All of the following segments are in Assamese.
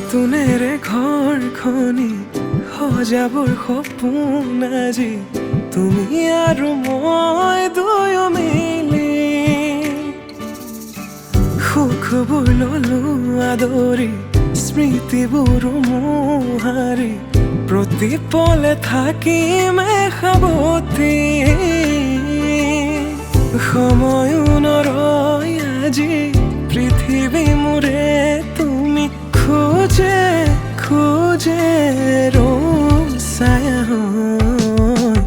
নতুনেৰে ঘৰখনি সজাবৰ সপোন আজি তুমি আৰু মই দুয়ো মিলি সুখবোৰ ললো আদৰি স্মৃতিবোৰ মোহাৰি প্ৰতি পলে থাকিমে সাৱতি সময়ো নৰয় আজি পৃথিৱী মোৰে তুমি খোজে খোজে ৰং ছায়া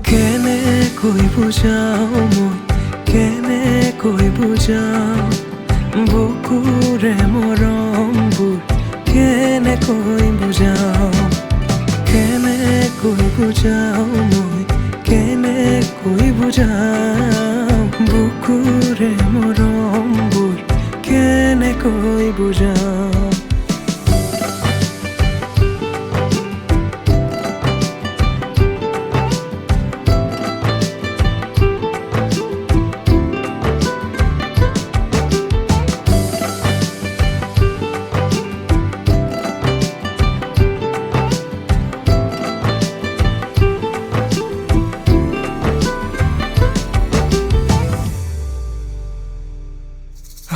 কেনেকৈ বুজাও মই কেনেকৈ বুজাও বুকুৰে মৰমবোৰ কেনেকৈ বুজাও কেনেকৈ বুজাও মই কেনেকৈ বুজাও বুকুৰে মৰমবোৰ কেনেকৈ বুজাও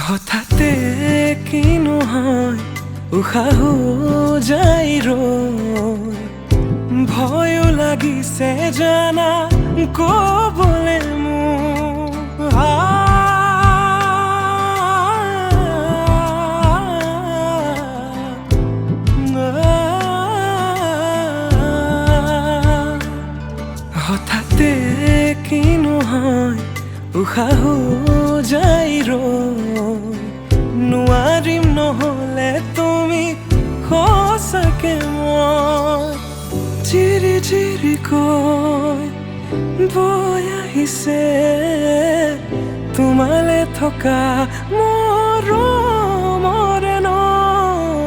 হঠাতে কিনো হয় উশাহো যাই ৰৈ ভয়ো লাগিছে জানা ক'বলে মোৰ হঠাতে কিনো হয় উশাহো যাই ৰৈ নোৱাৰিম নহ'লে তুমি সঁচাকে মই চিৰি চিৰিকৈ বৈ আহিছে তোমালে থকা মৰমৰে নৈ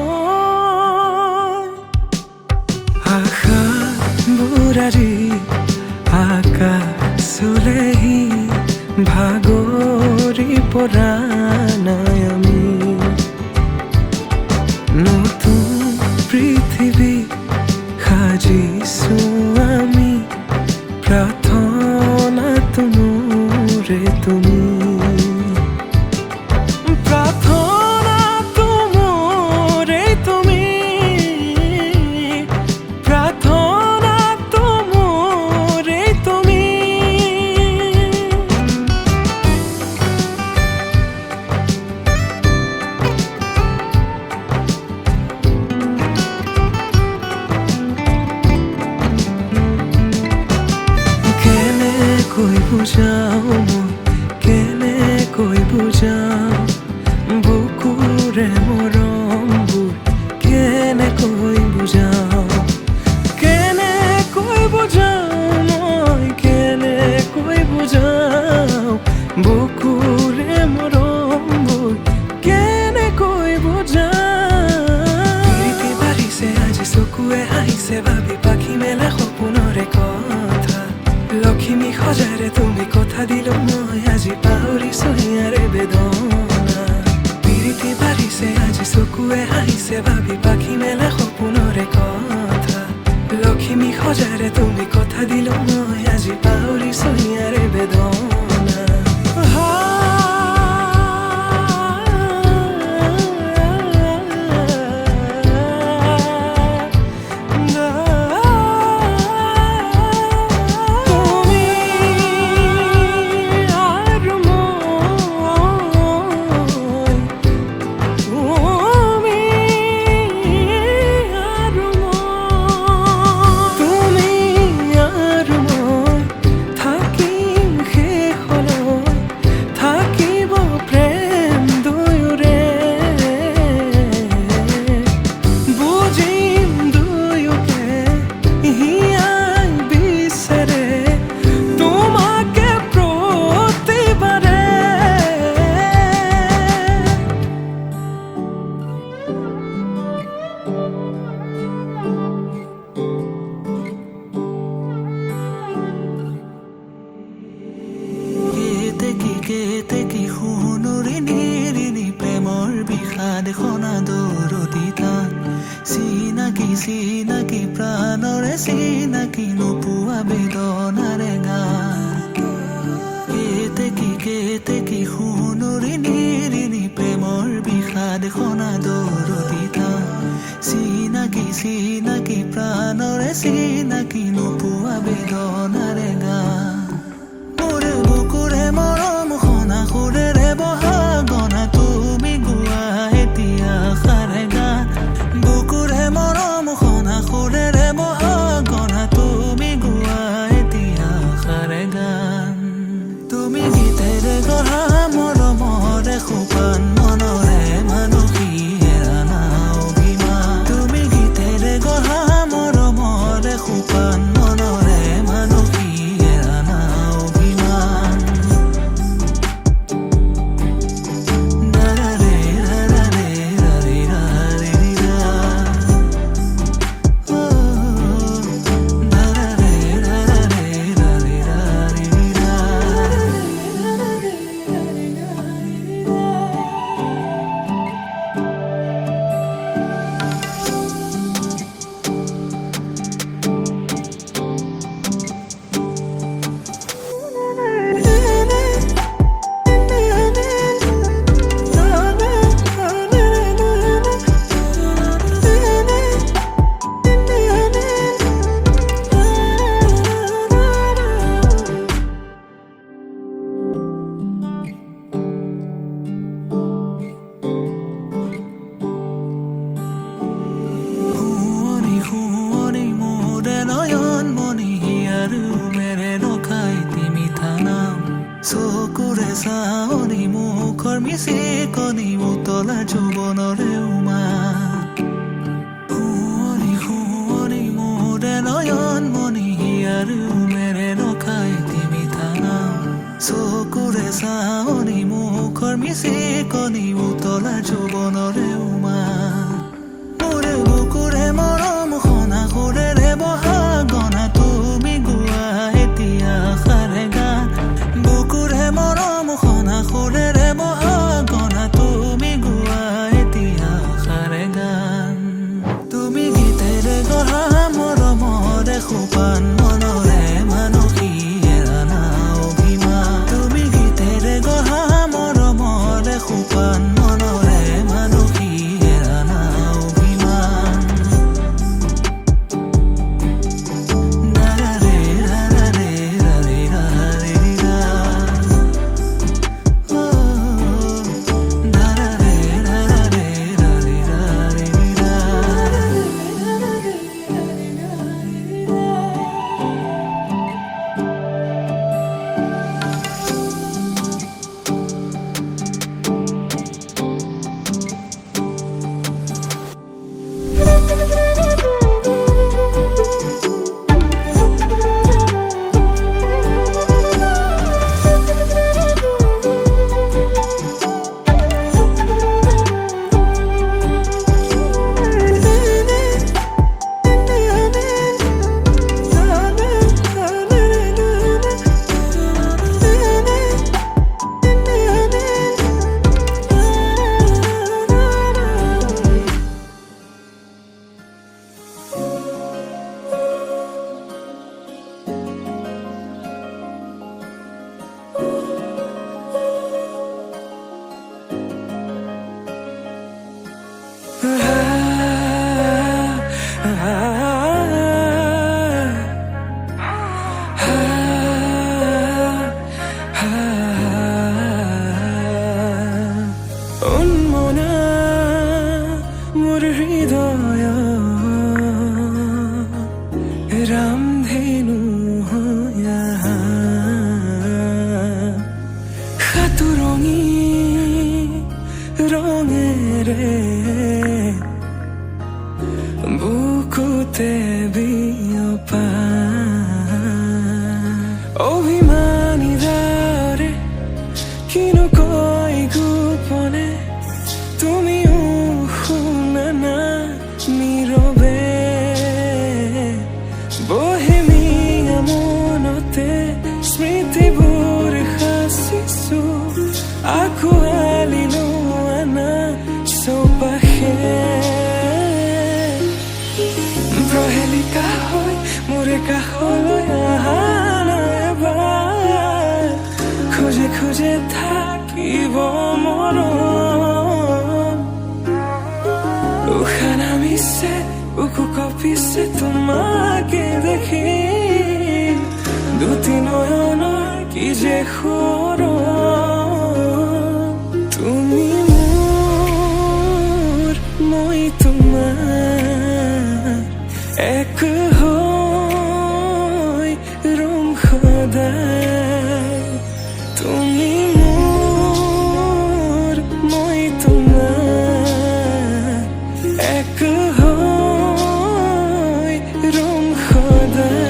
আশাবোৰ আজি আকাশলেহি ভাগৰি পৰা নাই আমি নতুন পৃথিৱী সাজিছো আমি প্ৰাৰ্থনাটো মোৰে তুমি প্ৰাৰ্থনাটো মোৰে তুমি প্ৰাৰ্থনাটো মোৰে তুমি কেনেকৈ বুজাও মই কেনেকৈ বুজাও বুকুৰে মৰমবোৰ কেনেকৈ বুজাও কেনেকৈ বুজাও মই কেনেকৈ বুজাও বুকুৰে মৰমবোৰ কেনেকৈ বুজাও প্ৰীতি বাঢ়িছে আজি চকুৱে আহিছে ভাবি পাখি মেলা সপোনৰে কথা লক্ষ্মী সজাৰে তুমি কথা দিলো মই আজি পাহৰিছো ইয়াৰে বেদনা প্ৰীতি বাঢ়িছে আজি চকুৱে আহিছে ভাবি পাখি মেলা সপোনৰে কথা লক্ষ্মী সজাৰে তুমি কথা দিলো মই আজি পাহৰিছো ইয়াৰে বেদনা কেতে কি শুনুৰি নিৰিনি প্ৰেমৰ বিষাদ খনা দৌৰতি তাত চিনাকি প্ৰাণৰে চিনাকি নোপোৱা বেদনাৰে গান কেতেকী সোণৰি নিৰিণি প্ৰেমৰ বিষাদ খনা দৰদি চিনাকি প্ৰাণৰে চিনাকি নোপোৱা বেদনাৰে গান মোৰ বুকুৰে মৰম খনা সুৰেৰে বহাগনা তুমি গোৱা এতিয়া সাৰে গান বুকুৰে মৰম খনা সুৰেৰে বহাগনা তুমি গোৱা এতিয়া সাৰে গান তুমি গীতেৰে গঢ়া মৰমৰে সোপান মনৰে মানসী হেৰানা অভিমান তুমি গীতেৰে গঢ়া মৰমৰে সোপান মনৰে মানসী হেৰানা অভিমান দাৰাৰে ৰাৰাৰে ৰাৰে ৰাৰে ৰা ও দাৰাৰে ৰাৰাৰে ৰাৰে ৰাৰে ৰা শুৱনি মোৰে নয়ন মণি আৰু মেৰে নখাই তিমি থানাম চকুৰে চাৱনি মুখৰ মিচিকনি উতলা যৌৱনৰে উমা শুৱনি মোৰে নয়ন মণি আৰু মেৰে নখাই তিমি থানাম চকুৰে চাৱনি মুখৰ মিচিকনি উতলা যৌৱনৰে উমা মোৰ বুকুৰে মৰম খনা সুৰেৰে বহাগনা তুমি গোৱা এতিয়া সাৰে গান বুকুৰে মৰম খনা সুৰেৰে বহাগনা তুমি গোৱা এতিয়া সাৰে গান তুমি গীতেৰে গঢ়া মৰমৰে সোপান মনৰে মানসী হেৰানা অভিমান তুমি গীতেৰে গঢ়া মৰমৰে সোপান মনৰে মানসী হেৰানা অভিমান দাৰাৰে ৰাৰাৰে ৰাৰে ৰাৰে ৰা ও দাৰাৰে ৰাৰাৰে ৰাৰে ৰাৰে ৰা উন্মনা মোৰ হৃদয় ৰামধেনু হৈয়া সাতুৰঙি ৰঙেৰে বুকুতে বিয়পা অভিমানী দাৰে কিনো কৈ গোপনে তুমিও শুনা না নীৰৱে বহেমিয়া মনতে স্মৃতিবোৰ সাঁচিছো আঁকোৱালি লোৱা না চৌপাশে বুকু কপিছে তোমাকে দেখি দুটি নয়নৰ কি যে তুমি মোৰ মই তোমাৰ এক হৈ ৰম সদায় তুমি মোৰ মই তোমাৰ এক হৈ ৰম সদায়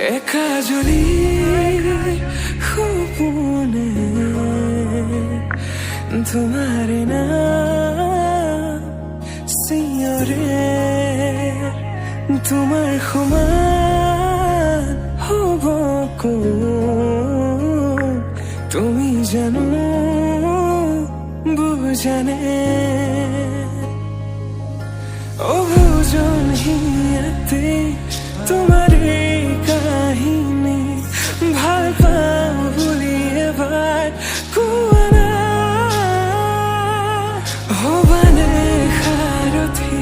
একাজলি সপোনে তোমাৰ নাম চিঞৰে তোমাৰ সমান হ'ব কোন তুমি জানো বুজানে অবুজন হিয়াতে তোমাৰ এই কাহিনী ভাল পাওঁ বুলি এবাৰ কোৱা না হবানে সাৰথি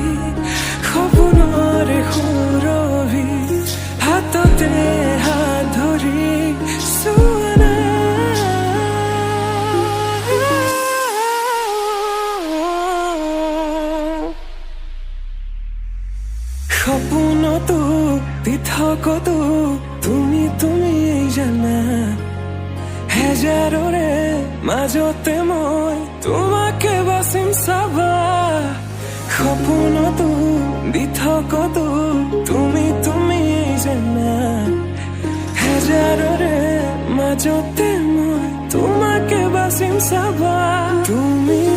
সপোনৰে সুৰভি হাততে হাত ধৰি চোৱা না সপোনতো পৃথকতো তুমি জানা হেজাৰৰে মাজতে মই তোমাকে বাচিম চাবা সপোনতো পৃথকতো তুমি জানা হেজাৰৰে মাজতে মই তোমাকে বাচিম চাবা তুমি